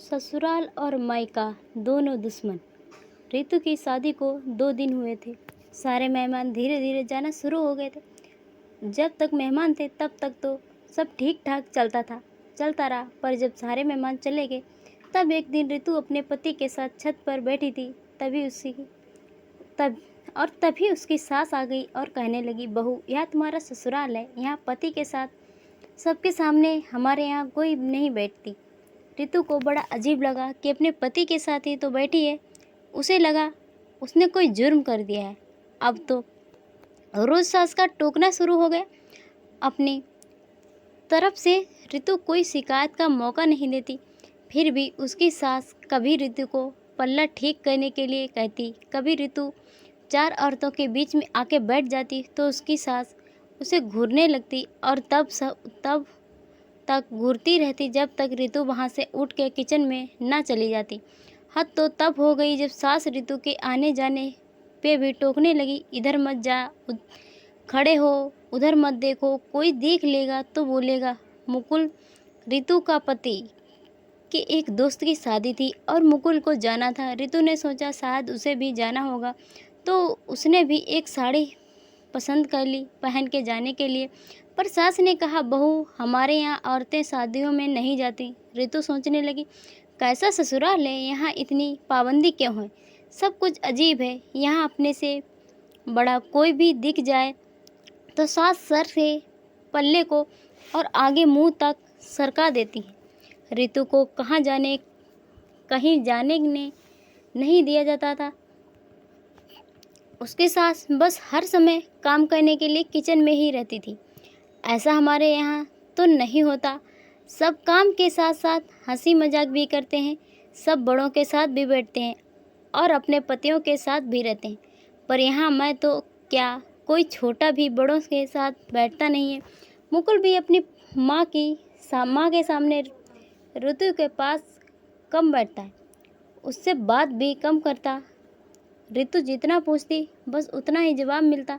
ससुराल और मायका दोनों दुश्मन। रितु की शादी को 2 दिन हुए थे। सारे मेहमान धीरे धीरे जाना शुरू हो गए थे। जब तक मेहमान थे तब तक तो सब ठीक ठाक चलता रहा। पर जब सारे मेहमान चले गए तब एक दिन रितु अपने पति के साथ छत पर बैठी थी। तभी उसकी सास आ गई और कहने लगी, बहू, यह तुम्हारा ससुराल है, यहाँ पति के साथ सबके सामने हमारे यहाँ कोई नहीं बैठती। रितु को बड़ा अजीब लगा कि अपने पति के साथ ही तो बैठी है। उसे लगा उसने कोई जुर्म कर दिया है। अब तो रोज सास का टोकना शुरू हो गया। अपनी तरफ से रितु कोई शिकायत का मौका नहीं देती, फिर भी उसकी सास कभी रितु को पल्ला ठीक करने के लिए कहती, कभी रितु 4 औरतों के बीच में आके बैठ जाती तो उसकी सास उसे घूरने लगती और तब तक घूरती रहती जब तक रितु वहाँ से उठ के किचन में ना चली जाती। हद तो तब हो गई जब सास रितु के आने जाने पे भी टोकने लगी, इधर मत जा, खड़े हो, उधर मत देखो, कोई देख लेगा तो बोलेगा। मुकुल रितु का पति कि एक दोस्त की शादी थी और मुकुल को जाना था। रितु ने सोचा शायद उसे भी जाना होगा तो उसने भी एक साड़ी पसंद कर ली पहन के जाने के लिए। पर सास ने कहा, बहू, हमारे यहाँ औरतें शादियों में नहीं जाती। रितु सोचने लगी, कैसा ससुराल है, यहाँ इतनी पाबंदी क्यों है, सब कुछ अजीब है। यहाँ अपने से बड़ा कोई भी दिख जाए तो सास सर से पल्ले को और आगे मुंह तक सरका देती है। रितु को कहीं जाने ने नहीं दिया जाता था। उसकी सास बस हर समय काम करने के लिए किचन में ही रहती थी। ऐसा हमारे यहाँ तो नहीं होता। सब काम के साथ साथ हंसी मजाक भी करते हैं, सब बड़ों के साथ भी बैठते हैं और अपने पतियों के साथ भी रहते हैं। पर यहाँ मैं तो क्या, कोई छोटा भी बड़ों के साथ बैठता नहीं है। मुकुल भी अपनी माँ के सामने ऋतु के पास कम बैठता है, उससे बात भी कम करता। रितु जितना पूछती बस उतना ही जवाब मिलता।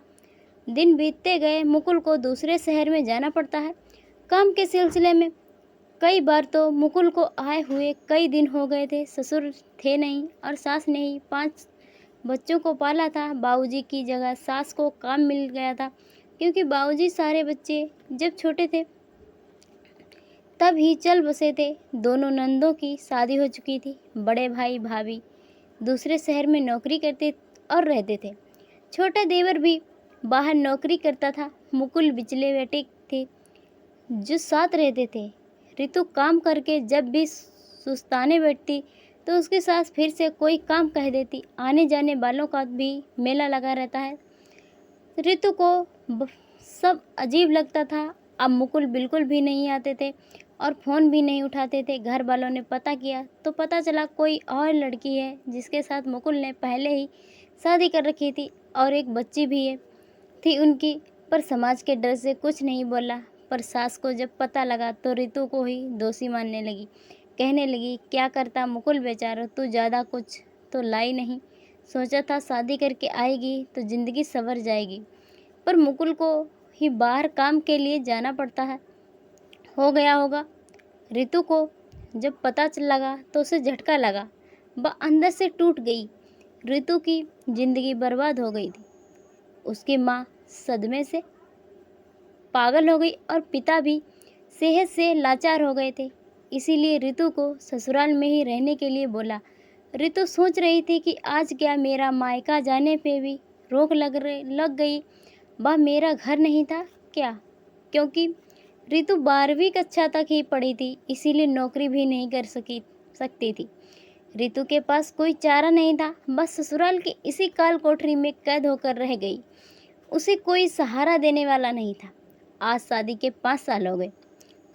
दिन बीतते गए, मुकुल को दूसरे शहर में जाना पड़ता है काम के सिलसिले में। कई बार तो मुकुल को आए हुए कई दिन हो गए थे। ससुर थे नहीं और सास ने ही 5 बच्चों को पाला था। बाबूजी की जगह सास को काम मिल गया था, क्योंकि बाबूजी सारे बच्चे जब छोटे थे तब ही चल बसे थे। दोनों नंदों की शादी हो चुकी थी। बड़े भाई भाभी दूसरे शहर में नौकरी करते और रहते थे। छोटा देवर भी बाहर नौकरी करता था। मुकुल बिचले बेटे थे जो साथ रहते थे। रितु काम करके जब भी सुस्ताने बैठती तो उसकी सास फिर से कोई काम कह देती। आने जाने वालों का भी मेला लगा रहता है। रितु को सब अजीब लगता था। अब मुकुल बिल्कुल भी नहीं आते थे और फ़ोन भी नहीं उठाते थे। घर वालों ने पता किया तो पता चला कोई और लड़की है जिसके साथ मुकुल ने पहले ही शादी कर रखी थी और एक बच्ची भी थी उनकी। पर समाज के डर से कुछ नहीं बोला। पर सास को जब पता लगा तो रितु को ही दोषी मानने लगी। कहने लगी, क्या करता मुकुल बेचारा, तू ज़्यादा कुछ तो लाई नहीं। सोचा था शादी करके आएगी तो ज़िंदगी संवर जाएगी, पर मुकुल को ही बाहर काम के लिए जाना पड़ता है। हो गया होगा। रितु को जब पता लगा तो उसे झटका लगा, वह अंदर से टूट गई। रितु की जिंदगी बर्बाद हो गई थी। उसकी माँ सदमे से पागल हो गई और पिता भी सेहत से लाचार हो गए थे। इसीलिए रितु को ससुराल में ही रहने के लिए बोला। रितु सोच रही थी कि आज क्या मेरा मायका जाने पे भी रोक लग गई। वह मेरा घर नहीं था क्या? क्योंकि रितु 12वीं कक्षा तक ही पढ़ी थी, इसीलिए नौकरी भी नहीं कर सकती थी। रितु के पास कोई चारा नहीं था, बस ससुराल की इसी काल कोठरी में कैद होकर रह गई। उसे कोई सहारा देने वाला नहीं था। आज शादी के 5 साल हो गए,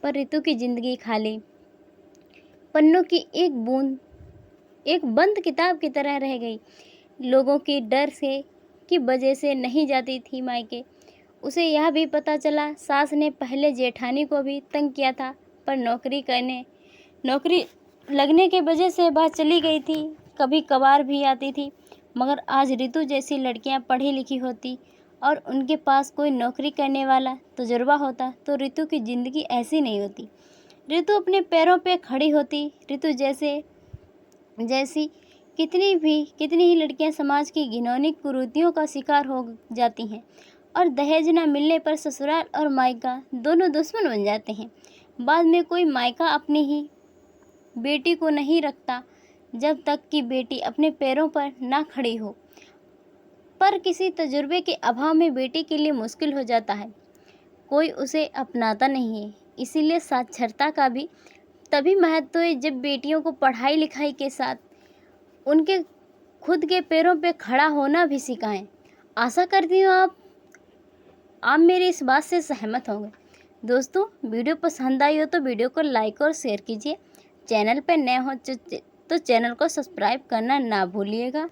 पर रितु की जिंदगी खाली पन्नों की एक बंद किताब की तरह रह गई। लोगों की डर से की वजह से नहीं जाती थी मायके। उसे यह भी पता चला सास ने पहले जेठानी को भी तंग किया था, पर नौकरी लगने के वजह से वह चली गई थी। कभी कभार भी आती थी। मगर आज रितु जैसी लड़कियां पढ़ी लिखी होती और उनके पास कोई नौकरी करने वाला तजुर्बा होता तो रितु की ज़िंदगी ऐसी नहीं होती। ऋतु अपने पैरों पे खड़ी होती। ऋतु जैसी कितनी ही लड़कियां समाज की घिनौनी कुरीतियों का शिकार हो जाती हैं और दहेज न मिलने पर ससुराल और मायका दोनों दुश्मन बन जाते हैं। बाद में कोई मायका अपनी ही बेटी को नहीं रखता जब तक कि बेटी अपने पैरों पर ना खड़ी हो। पर किसी तजुर्बे के अभाव में बेटी के लिए मुश्किल हो जाता है, कोई उसे अपनाता नहीं है। इसीलिए साक्षरता का भी तभी महत्व है जब बेटियों को पढ़ाई लिखाई के साथ उनके खुद के पैरों पे खड़ा होना भी सिखाएं। आशा करती हूँ आप मेरी इस बात से सहमत होंगे। दोस्तों, वीडियो पसंद आई हो तो वीडियो को लाइक और शेयर कीजिए। चैनल पर नए हो तो चैनल को सब्सक्राइब करना ना भूलिएगा।